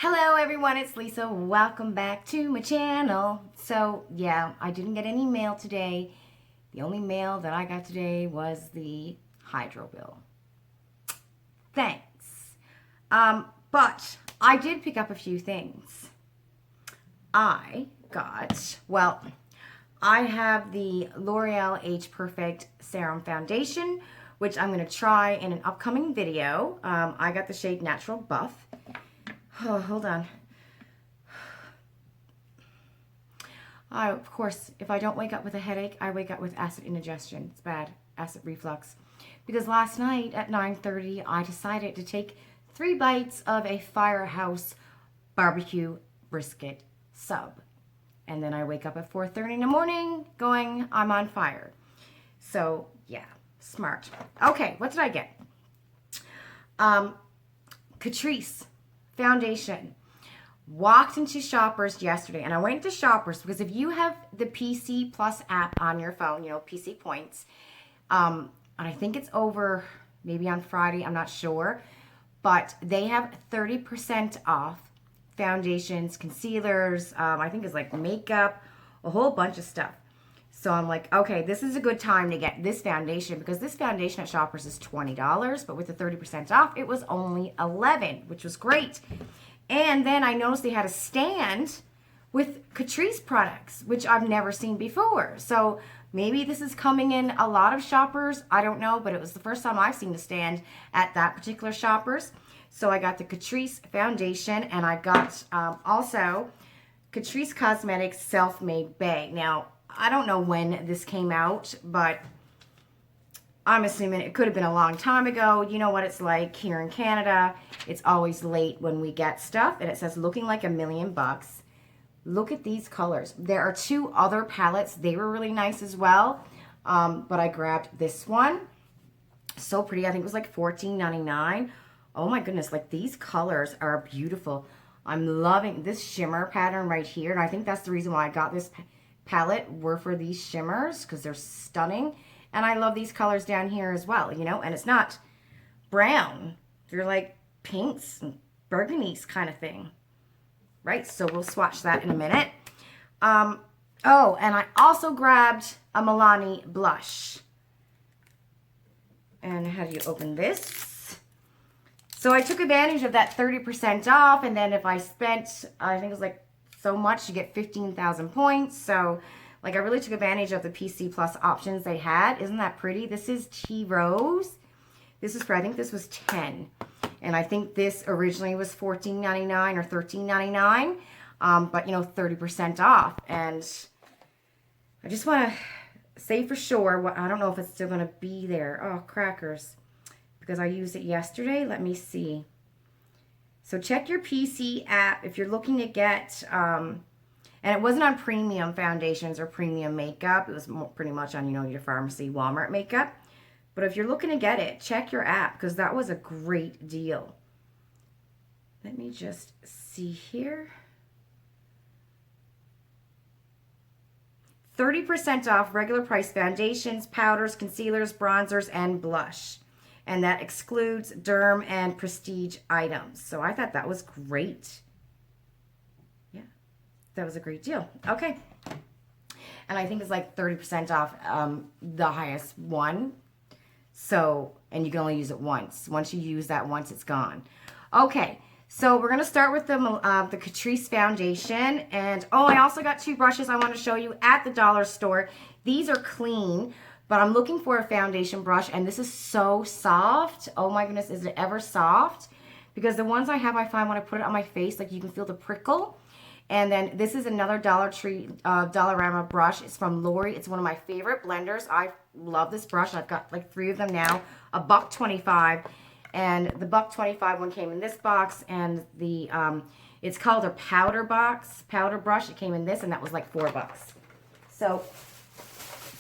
Hello everyone, it's Lisa. Welcome back to my channel. So yeah, I didn't get any mail today. The only mail that I got today was the hydro bill. Thanks. But I did pick up a few things. I have the L'Oreal Age Perfect Serum Foundation, which I'm going to try in an upcoming video. I got the shade Natural Buff. Oh, hold on. Of course, if I don't wake up with a headache, I wake up with acid indigestion. It's bad, acid reflux. Because last night at 9:30, I decided to take 3 bites of a Firehouse barbecue brisket sub. And then I wake up at 4:30 in the morning going, I'm on fire. So, yeah, smart. Okay, what did I get? Catrice foundation. Walked into Shoppers yesterday, and I went to Shoppers because if you have the PC Plus app on your phone, you know, PC Points, and I think it's over maybe on Friday, I'm not sure, but they have 30% off foundations, concealers, I think it's like makeup, a whole bunch of stuff. So I'm like, okay, this is a good time to get this foundation because this foundation at Shoppers is $20, but with the 30% off, it was only $11, which was great. And then I noticed they had a stand with Catrice products, which I've never seen before. So maybe this is coming in a lot of Shoppers. I don't know, but it was the first time I've seen the stand at that particular Shoppers. So I got the Catrice foundation, and I got also Catrice Cosmetics Self-Made Bay. Now, I don't know when this came out, but I'm assuming it could have been a long time ago. You know what it's like here in Canada. It's always late when we get stuff, and it says looking like $1,000,000. Look at these colors. There are 2 other palettes. They were really nice as well, but I grabbed this one. So pretty. I think it was like $14.99. Oh my goodness, like these colors are beautiful. I'm loving this shimmer pattern right here, and I think that's the reason why I got this palette were for these shimmers because they're stunning. And I love these colors down here as well, you know, and it's not brown. They're like pinks and burgundies kind of thing, right? So we'll swatch that in a minute. Oh, and I also grabbed a Milani blush. And how do you open this? So I took advantage of that 30% off, and then if I spent, I think it was like so much, you get 15,000 points. So like I really took advantage of the PC Plus options they had. Isn't that pretty? This is Tea Rose. This is for, I think this was 10. And I think this originally was $14.99 or $13.99. But you know, 30% off. And I just want to say for sure, I don't know if it's still going to be there. Oh, crackers. Because I used it yesterday. Let me see. So check your PC app if you're looking to get, and it wasn't on premium foundations or premium makeup. It was pretty much on, you know, your pharmacy, Walmart makeup. But if you're looking to get it, check your app because that was a great deal. Let me just see here. 30% off regular price foundations, powders, concealers, bronzers, and blush. And that excludes derm and prestige items. So I thought that was great. Yeah, that was a great deal. Okay. And I think it's like 30% off the highest one. So, and you can only use it once. Once you use that once, it's gone. Okay, so we're going to start with the Catrice foundation. And, oh, I also got 2 brushes I want to show you at the dollar store. These are clean. But I'm looking for a foundation brush, and this is so soft. Oh my goodness, is it ever soft? Because the ones I have, I find when I put it on my face, like you can feel the prickle. And then this is another Dollar Tree Dollarama brush. It's from Lori. It's one of my favorite blenders. I love this brush. I've got like 3 of them now. $1.25, and the $1.25 one came in this box, and the it's called a powder brush. It came in this, and that was like $4. So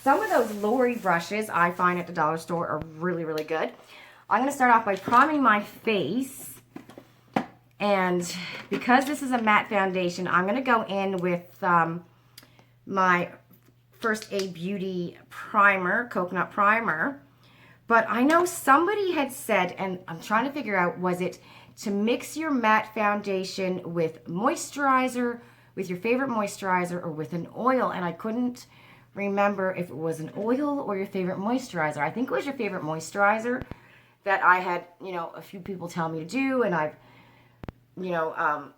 some of those Lori brushes I find at the dollar store are really, really good. I'm going to start off by priming my face. And because this is a matte foundation, I'm going to go in with my First Aid Beauty primer, coconut primer. But I know somebody had said, and I'm trying to figure out, was it to mix your matte foundation with moisturizer, with your favorite moisturizer, or with an oil. And I couldn't remember if it was an oil or your favorite moisturizer. I think it was your favorite moisturizer that I had, you know, a few people tell me to do, and I've, you know,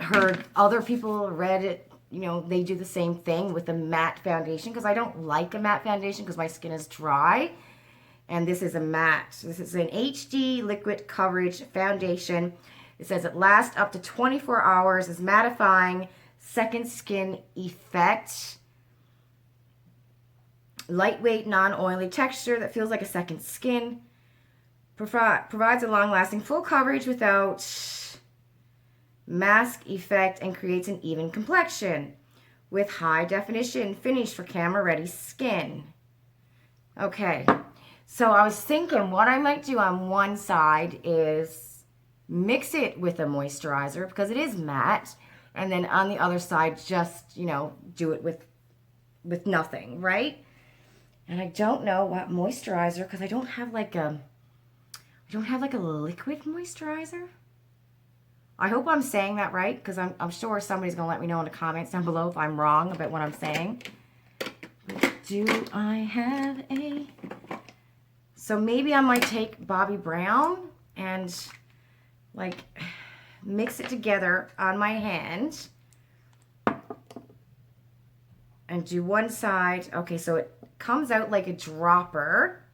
heard other people read it, you know, they do the same thing with a matte foundation, because I don't like a matte foundation because my skin is dry. And this is a matte. This is an HD liquid coverage foundation. It says it lasts up to 24 hours, is mattifying, second skin effect, lightweight, non-oily texture that feels like a second skin, provides a long-lasting full coverage without mask effect, and creates an even complexion with high definition finish for camera ready skin. Okay, so I was thinking what I might do on one side is mix it with a moisturizer because it is matte, and then on the other side just, you know, do it with nothing, right? And I don't know what moisturizer, because I don't have like a liquid moisturizer. I hope I'm saying that right, because I'm sure somebody's going to let me know in the comments down below if I'm wrong about what I'm saying. Do I have a... So maybe I might take Bobbi Brown and like mix it together on my hand and do one side. Okay, so it comes out like a dropper.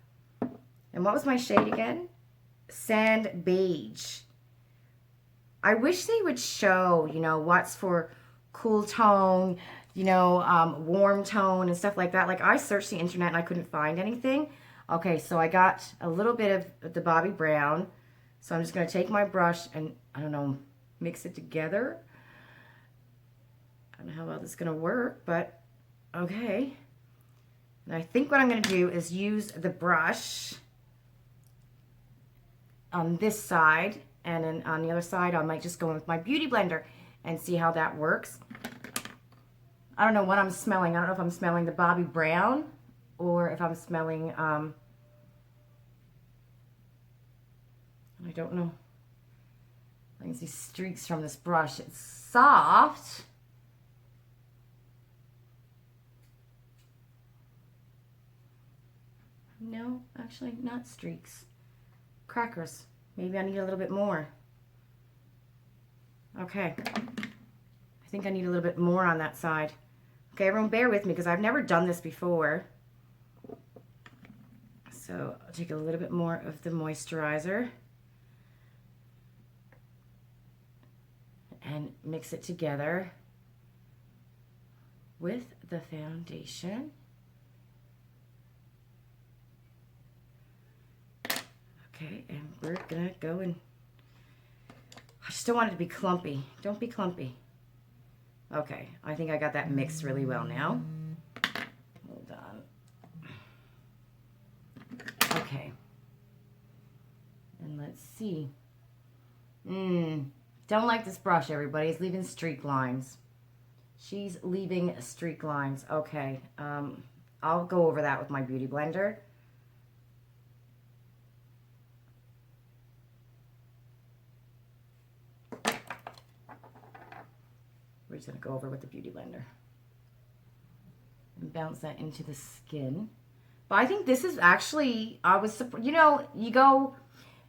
And what was my shade again? Sand Beige. I wish they would show, you know, what's for cool tone, you know, warm tone and stuff like that. Like I searched the internet and I couldn't find anything. Okay, so I got a little bit of the Bobbi Brown. So I'm just going to take my brush and, I don't know, mix it together. I don't know how well this is going to work, but okay. And I think what I'm going to do is use the brush on this side, and then on the other side I might just go in with my beauty blender and see how that works. I don't know what I'm smelling. I don't know if I'm smelling the Bobbi Brown or if I'm smelling I don't know. I can see streaks from this brush. It's soft. No, actually not streaks. Crackers. Maybe I need a little bit more. Okay. I think I need a little bit more on that side. Okay, everyone bear with me because I've never done this before. So I'll take a little bit more of the moisturizer and mix it together with the foundation. Okay, and we're gonna go and I just don't want it to be clumpy. Don't be clumpy. Okay, I think I got that mixed really well now. Hold on. Okay. And let's see. Don't like this brush, everybody. It's leaving streak lines. She's leaving streak lines. Okay. I'll go over that with my beauty blender. We're just going to go over with the beauty blender and bounce that into the skin. But I think this is actually, you know, you go,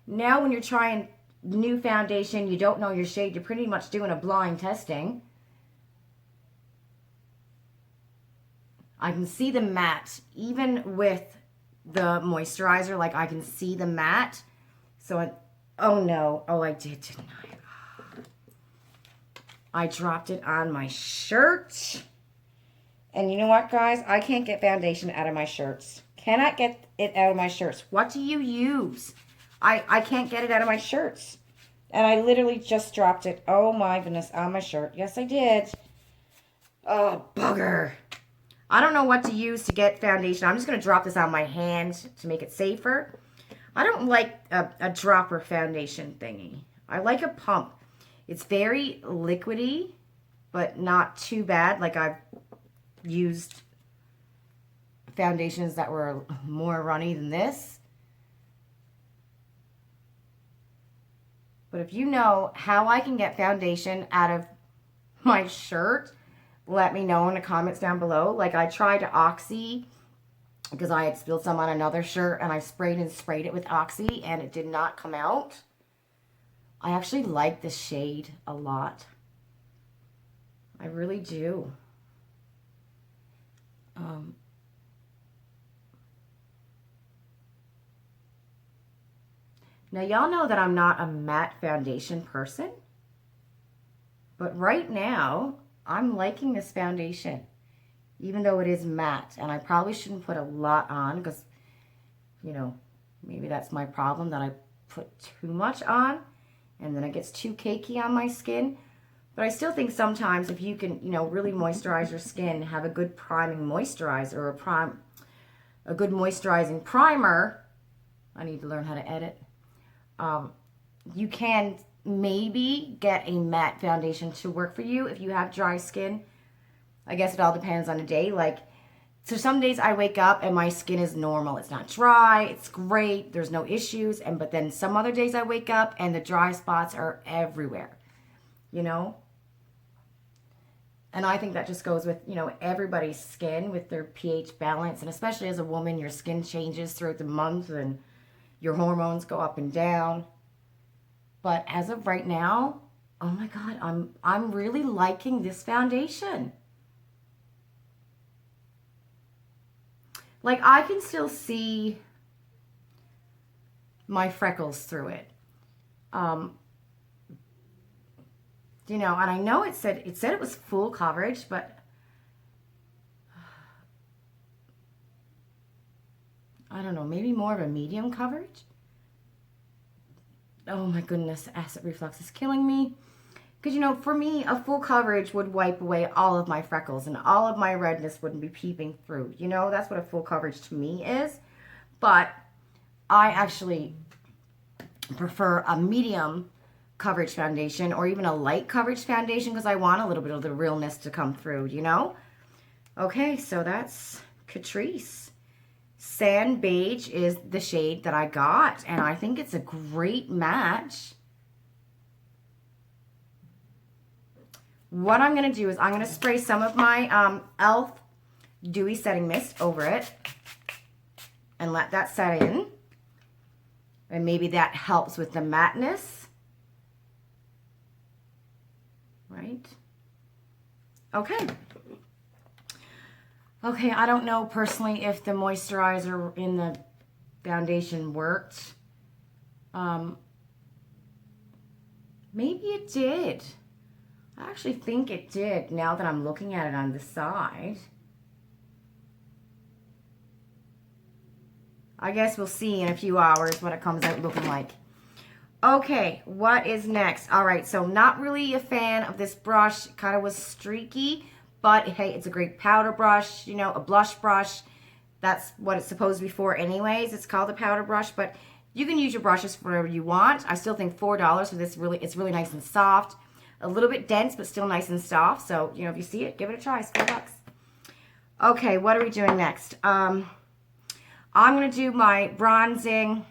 now when you're trying new foundation, you don't know your shade, you're pretty much doing a blind testing. I can see the matte, even with the moisturizer, like I can see the matte. So, oh no, oh I did, didn't I? I dropped it on my shirt. And you know what, guys? I can't get foundation out of my shirts. Cannot get it out of my shirts. What do you use? I can't get it out of my shirts. And I literally just dropped it, oh my goodness, on my shirt. Yes, I did. Oh, bugger. I don't know what to use to get foundation. I'm just going to drop this on my hand to make it safer. I don't like a dropper foundation thingy. I like a pump. It's very liquidy, but not too bad. Like I've used foundations that were more runny than this. But if you know how I can get foundation out of my shirt, let me know in the comments down below. Like I tried Oxy because I had spilled some on another shirt and I sprayed it with Oxy and it did not come out. I actually like this shade a lot. I really do. Now y'all know that I'm not a matte foundation person, but right now I'm liking this foundation, even though it is matte, and I probably shouldn't put a lot on because, you know, maybe that's my problem, that I put too much on and then it gets too cakey on my skin. But I still think sometimes if you can, you know, really moisturize your skin, have a good priming moisturizer or a good moisturizing primer. I need to learn how to edit. You can maybe get a matte foundation to work for you if you have dry skin. I guess it all depends on the day. Like, so some days I wake up and my skin is normal. It's not dry. It's great. There's no issues. But then some other days I wake up and the dry spots are everywhere, you know? And I think that just goes with, you know, everybody's skin with their pH balance. And especially as a woman, your skin changes throughout the month and your hormones go up and down. But as of right now, oh my God, I'm really liking this foundation. Like I can still see my freckles through it. You know, and I know it said it was full coverage, but I don't know, maybe more of a medium coverage. Oh my goodness, acid reflux is killing me. Because, you know, for me, a full coverage would wipe away all of my freckles and all of my redness wouldn't be peeping through. You know, that's what a full coverage to me is. But I actually prefer a medium coverage foundation or even a light coverage foundation because I want a little bit of the realness to come through, you know? Okay, so that's Catrice. Sand Beige is the shade that I got, and I think it's a great match. What I'm going to do is I'm going to spray some of my e.l.f. Dewy Setting Mist over it and let that set in. And maybe that helps with the matteness. Right? Okay. Okay, I don't know personally if the moisturizer in the foundation worked. Maybe it did. I actually think it did now that I'm looking at it on the side. I guess we'll see in a few hours what it comes out looking like. Okay, what is next? All right, so not really a fan of this brush. It kind of was streaky, but hey, it's a great powder brush, you know, a blush brush. That's what it's supposed to be for anyways. It's called a powder brush, but you can use your brushes for whatever you want. I still think $4 for this, it's really nice and soft. A little bit dense, but still nice and soft. So, you know, if you see it, give it a try. It's $4. Okay, what are we doing next? I'm going to do my bronzing,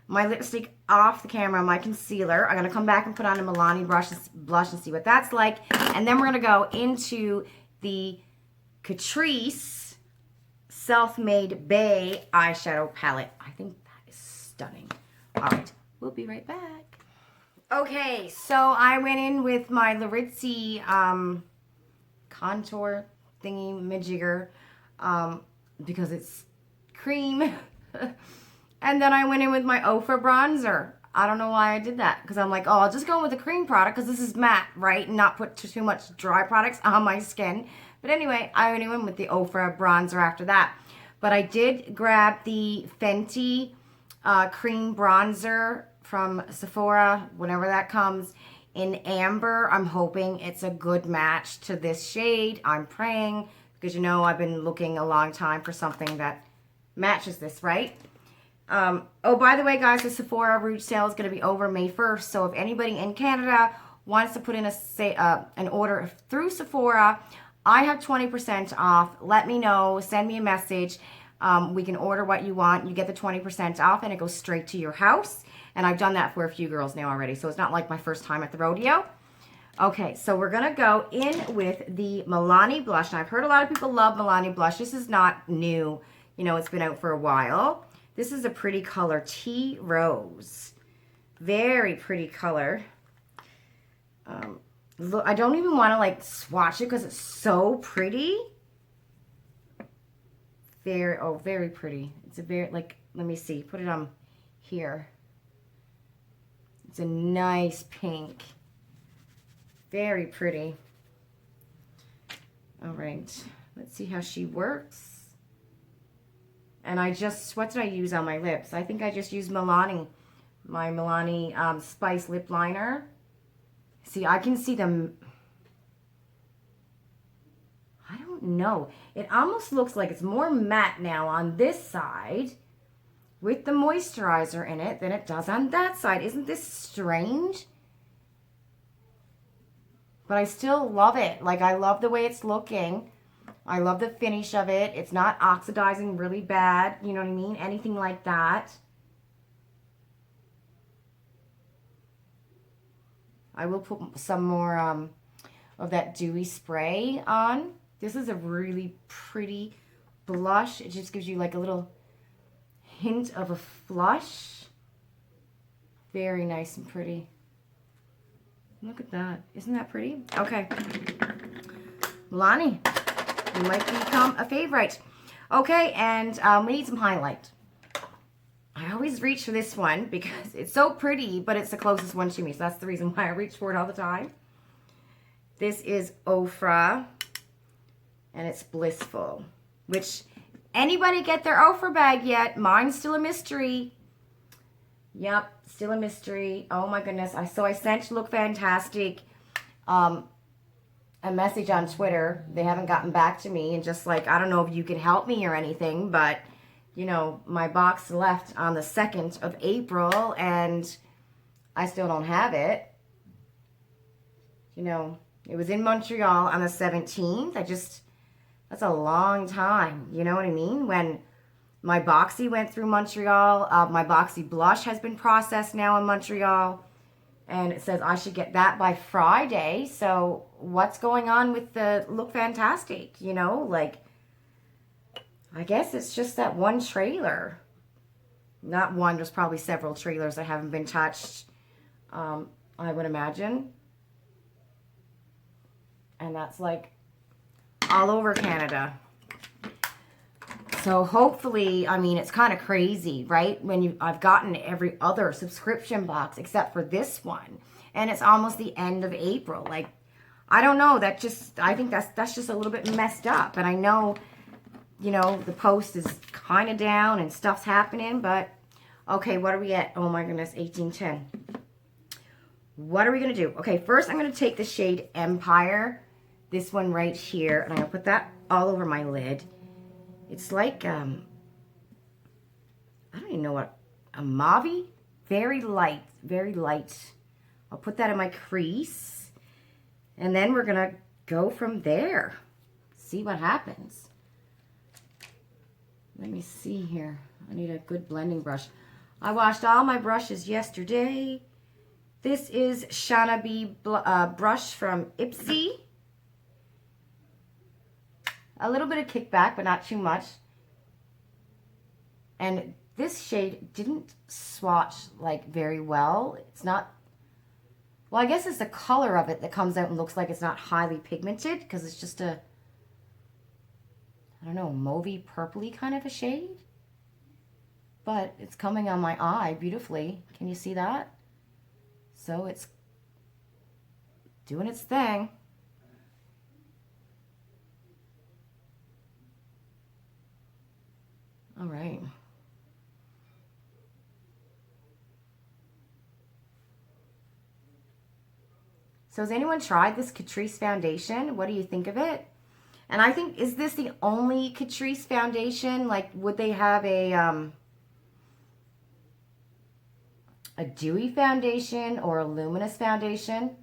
my lipstick off the camera, my concealer. I'm going to come back and put on a Milani blush and see what that's like. And then we're going to go into the Catrice Self-Made Bay eyeshadow palette. I think that is stunning. All right, we'll be right back. Okay, so I went in with my Larizzi contour thingy majigger because it's cream. And then I went in with my Ofra bronzer. I don't know why I did that because I'm like, oh, I'll just go with the cream product because this is matte, right? And not put too much dry products on my skin. But anyway, I went in with the Ofra bronzer after that. But I did grab the Fenty cream bronzer from Sephora, whenever that comes, in amber. I'm hoping it's a good match to this shade. I'm praying, because you know I've been looking a long time for something that matches this, right? Oh, by the way, guys, the Sephora Rouge sale is going to be over May 1st, so if anybody in Canada wants to put in an order through Sephora, I have 20% off. Let me know. Send me a message. We can order what you want. You get the 20% off, and it goes straight to your house. And I've done that for a few girls now already, so it's not like my first time at the rodeo. Okay, so we're going to go in with the Milani blush. And I've heard a lot of people love Milani blush. This is not new. You know, it's been out for a while. This is a pretty color, Tea Rose. Very pretty color. Look, I don't even want to like swatch it because it's so pretty. Very pretty. It's a very, like, let me see. Put it on here. It's a nice pink. Very pretty. All right. Let's see how she works. And I just, what did I use on my lips? I think I just used Milani. My Milani Spice Lip Liner. See, I can see them. I don't know. It almost looks like it's more matte now on this side with the moisturizer in it than it does on that side. Isn't this strange? But I still love it. Like, I love the way it's looking. I love the finish of it. It's not oxidizing really bad. You know what I mean? Anything like that. I will put some more of that dewy spray on. This is a really pretty blush. It just gives you like a little hint of a flush. Very nice and pretty. Look at that. Isn't that pretty? Okay. Milani, you might become a favorite. Okay, and we need some highlight. I always reach for this one because it's so pretty, but it's the closest one to me. So that's the reason why I reach for it all the time. This is Ofra, and it's Blissful. Which, anybody get their Ofra bag yet? Mine's still a mystery. Yep, still a mystery. Oh my goodness. So I sent Look Fantastic a message on Twitter. They haven't gotten back to me. And just like, I don't know if you can help me or anything, but you know, my box left on the 2nd of April and I still don't have it. You know, it was in Montreal on the 17th. That's a long time. You know what I mean? When my Boxy went through Montreal, my Boxy blush has been processed now in Montreal. And it says I should get that by Friday. So what's going on with the Look Fantastic? You know, like, I guess it's just that one trailer. Not one, there's probably several trailers that haven't been touched, I would imagine. And that's like all over Canada. So hopefully, I mean, it's kind of crazy, right? When I've gotten every other subscription box except for this one. And it's almost the end of April. Like, I don't know, I think that's just a little bit messed up. And I know, you know, the post is kind of down and stuff's happening, but okay, what are we at? Oh my goodness, 1810. What are we going to do? Okay, first I'm going to take the shade Empire, this one right here, and I'm going to put that all over my lid. It's like, I don't even know what, a mauve? Very light, very light. I'll put that in my crease, and then we're going to go from there. See what happens. Let me see here. I need a good blending brush. I washed all my brushes yesterday. This is Shana B brush from Ipsy. A little bit of kickback, but not too much. And this shade didn't swatch like very well. It's not, well, I guess it's the color of it that comes out and looks like it's not highly pigmented because it's just a, I don't know, mauvey purpley kind of a shade. But it's coming on my eye beautifully. Can you see that? So it's doing its thing. All right. So has anyone tried this Catrice foundation? What do you think of it? And I think, is this the only Catrice foundation? Like, would they have a dewy foundation or a luminous foundation?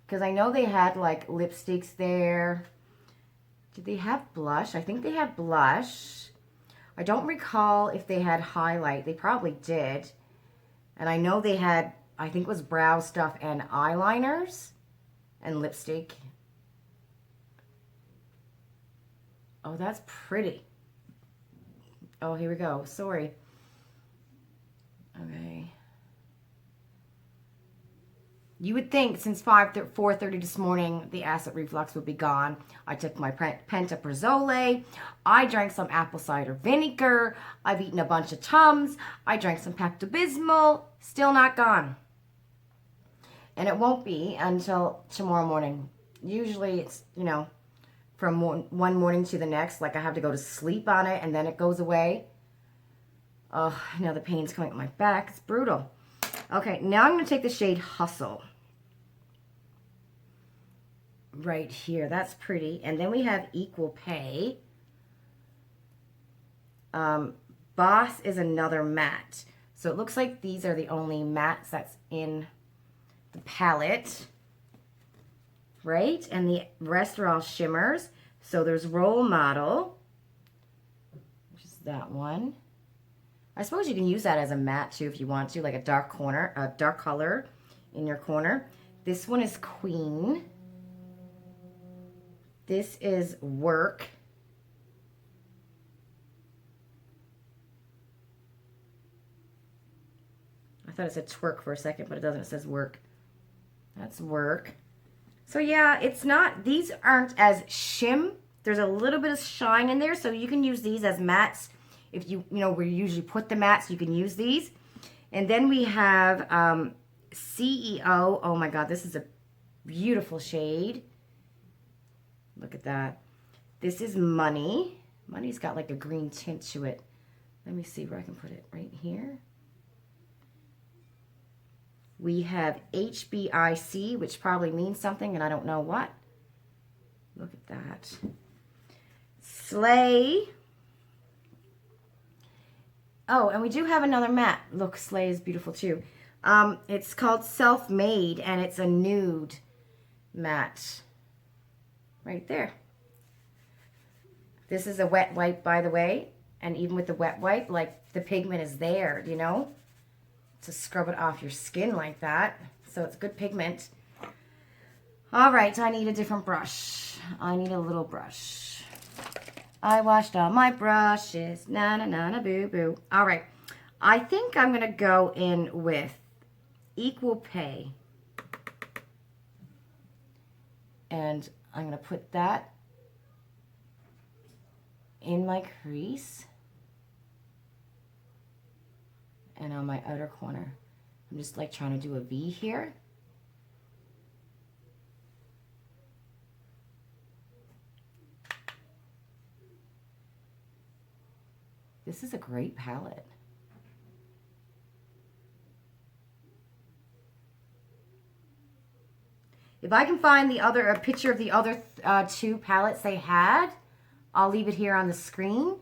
Because I know they had, like, lipsticks there. Did they have blush? I think they have blush. I don't recall if they had highlight. They probably did. And I know they had, I think it was brow stuff and eyeliners and lipstick. Oh, that's pretty. Oh, here we go. Sorry. Okay. You would think since 4:30 this morning, the acid reflux would be gone. I took my pantoprazole. I drank some apple cider vinegar. I've eaten a bunch of Tums. I drank some Pepto-Bismol. Still not gone. And it won't be until tomorrow morning. Usually it's, you know, from one morning to the next. Like I have to go to sleep on it and then it goes away. Oh, now the pain's coming up my back. It's brutal. Okay, now I'm going to take the shade Hustle. Right here. That's pretty. And then we have Equal Pay. Boss is another matte. So it looks like these are the only mattes that's in the palette. Right? And the rest are all shimmers. So there's Role Model, which is that one. I suppose you can use that as a matte too if you want to, like a dark color in your corner. This one is Queen. This is Work. I thought it said twerk for a second, but it doesn't. It says Work. That's Work. So yeah, it's not, these aren't as shim. There's a little bit of shine in there, so you can use these as mattes. If you know, where you usually put the mattes, you can use these. And then we have CEO. Oh my God, this is a beautiful shade. Look at that. This is Money. Money's got like a green tint to it. Let me see where I can put it. Right here. We have HBIC, which probably means something, and I don't know what. Look at that. Slay. Oh, and we do have another matte. Look, Slay is beautiful too. It's called Self-Made, and it's a nude matte. Right there. This is a wet wipe, by the way. And even with the wet wipe, like, the pigment is there, you know? To scrub it off your skin like that. So it's good pigment. All right, I need a different brush. I need a little brush. I washed all my brushes. Na na na na boo boo. All right. I think I'm going to go in with Equal Pay. And I'm going to put that in my crease. And on my outer corner. I'm just like trying to do a V here. This is a great palette. If I can find a picture of the other two palettes they had, I'll leave it here on the screen.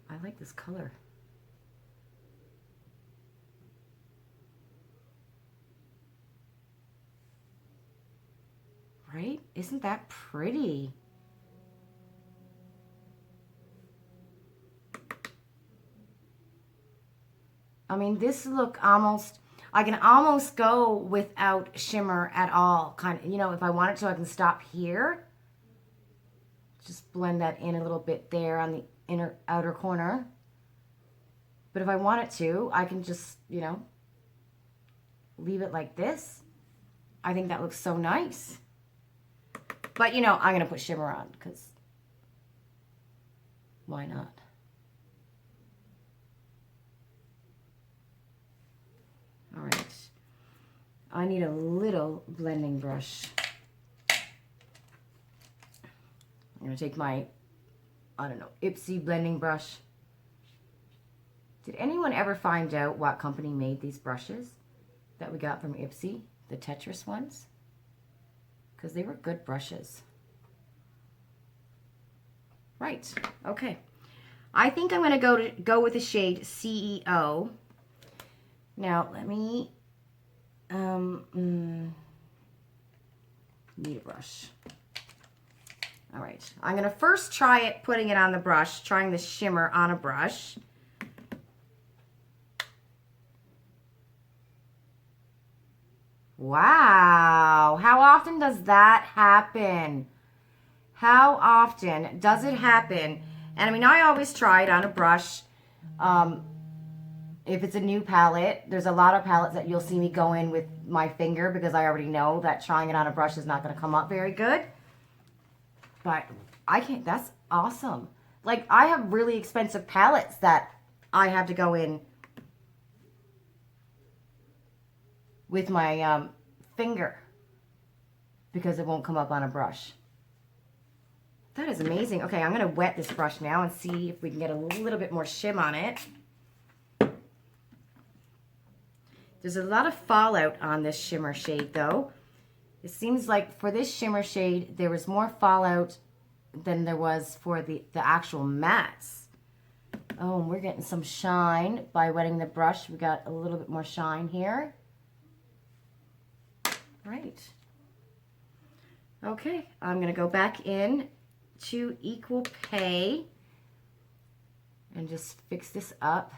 I like this color. Right? Isn't that pretty? I mean, this look almost, I can almost go without shimmer at all. Kind of, you know, if I wanted to, I can stop here. Just blend that in a little bit there on the outer corner. But if I wanted to, I can just, you know, leave it like this. I think that looks so nice. But, you know, I'm going to put shimmer on because why not? All right. I need a little blending brush. I'm going to take my, I don't know, Ipsy blending brush. Did anyone ever find out what company made these brushes that we got from Ipsy? The Tetris ones? Because they were good brushes. Right. Okay. I think I'm going to go with the shade CEO. Now, let me... Need a brush. All right, I'm gonna first try it, putting it on the brush, trying the shimmer on a brush. Wow, how often does that happen? How often does it happen? And I mean, I always try it on a brush. If it's a new palette, there's a lot of palettes that you'll see me go in with my finger because I already know that trying it on a brush is not gonna come up very good. But I can't, that's awesome. Like, I have really expensive palettes that I have to go in with my finger because it won't come up on a brush. That is amazing. Okay, I'm going to wet this brush now and see if we can get a little bit more shim on it. There's a lot of fallout on this shimmer shade though. It seems like for this shimmer shade, there was more fallout than there was for the actual mattes. Oh, and we're getting some shine by wetting the brush. We got a little bit more shine here. Right. Okay, I'm going to go back in to Equal Pay and just fix this up.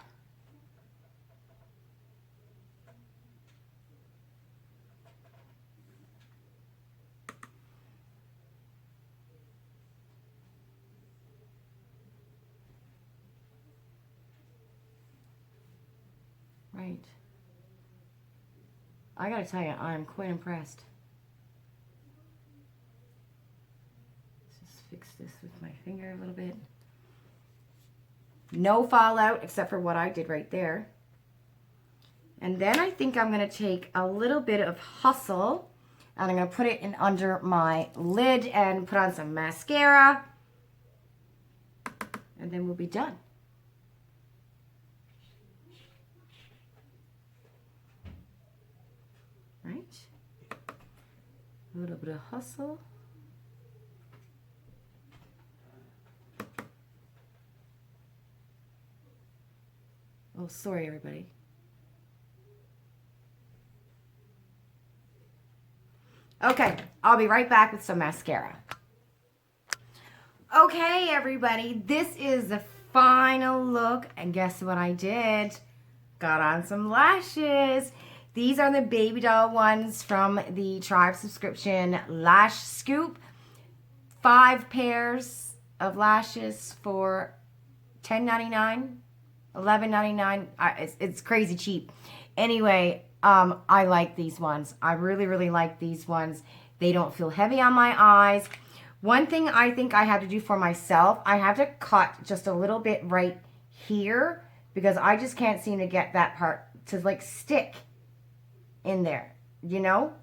Right. I gotta tell you, I'm quite impressed. Let's just fix this with my finger a little bit. No fallout except for what I did right there. And then I think I'm gonna take a little bit of Hustle and I'm gonna put it in under my lid and put on some mascara. And then we'll be done. Right, a little bit of Hustle. Oh, sorry, everybody. Okay, I'll be right back with some mascara. Okay, everybody, this is the final look, and guess what I did? Got on some lashes. These are the baby doll ones from the Tribe subscription Lash Scoop. 5 pairs of lashes for $10.99, $11.99. It's crazy cheap. Anyway, I like these ones. I really, really like these ones. They don't feel heavy on my eyes. One thing I think I have to do for myself, I have to cut just a little bit right here because I just can't seem to get that part to like stick in there, you know?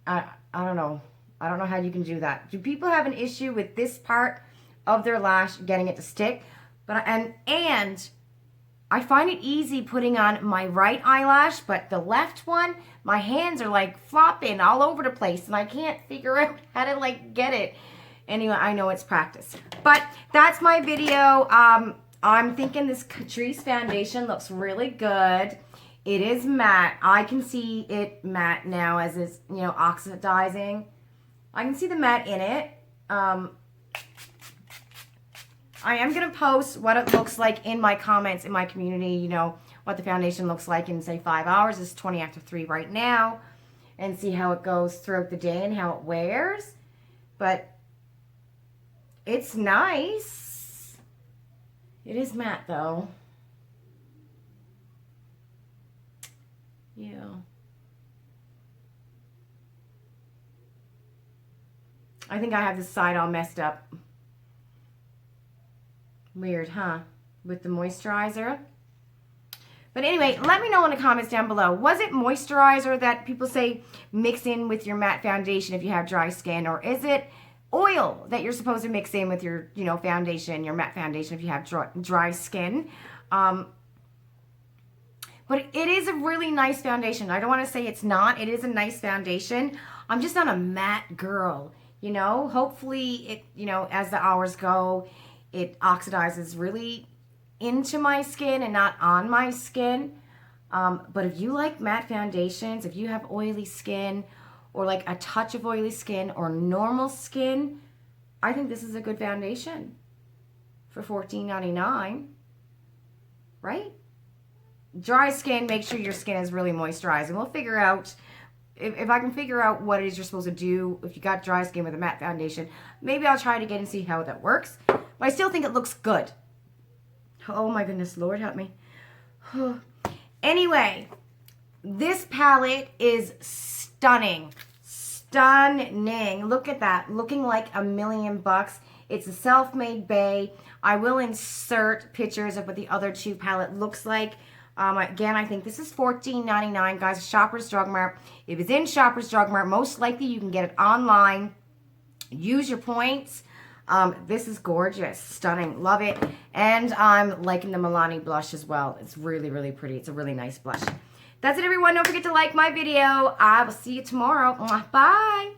I don't know. I don't know how you can do that. Do people have an issue with this part of their lash getting it to stick? But and I find it easy putting on my right eyelash, but the left one, my hands are like flopping all over the place and I can't figure out how to like get it. Anyway, I know it's practice. But that's my video. I'm thinking this Catrice foundation looks really good. It is matte. I can see it matte now as it's, you know, oxidizing. I can see the matte in it. I am going to post what it looks like in my comments in my community, you know, what the foundation looks like in, say, 5 hours. It's 20 after 3 right now. And see how it goes throughout the day and how it wears. But it's nice. It is matte, though. Yeah. I think I have this side all messed up. Weird, huh? With the moisturizer. But anyway, let me know in the comments down below. Was it moisturizer that people say mix in with your matte foundation if you have dry skin? Or is it oil that you're supposed to mix in with your, you know, foundation, your matte foundation if you have dry skin? But it is a really nice foundation. I don't want to say it's not. It is a nice foundation. I'm just not a matte girl, you know. Hopefully, it, you know, as the hours go, it oxidizes really into my skin and not on my skin. But if you like matte foundations, if you have oily skin, or like a touch of oily skin or normal skin, I think this is a good foundation for $14.99, right? Dry skin, make sure your skin is really moisturized. And we'll figure out, if I can figure out what it is you're supposed to do if you got dry skin with a matte foundation, maybe I'll try it again and see how that works. But I still think it looks good. Oh my goodness, Lord help me. Anyway, this palette is stunning. Stunning. Look at that. Looking like $1,000,000. It's a self-made bae. I will insert pictures of what the other two palette looks like. Again, I think this is $14.99, guys. Shoppers Drug Mart. If it's in Shoppers Drug Mart, most likely you can get it online. Use your points. This is gorgeous. Stunning. Love it. And I'm liking the Milani blush as well. It's really, really pretty. It's a really nice blush. That's it, everyone. Don't forget to like my video. I will see you tomorrow. Bye.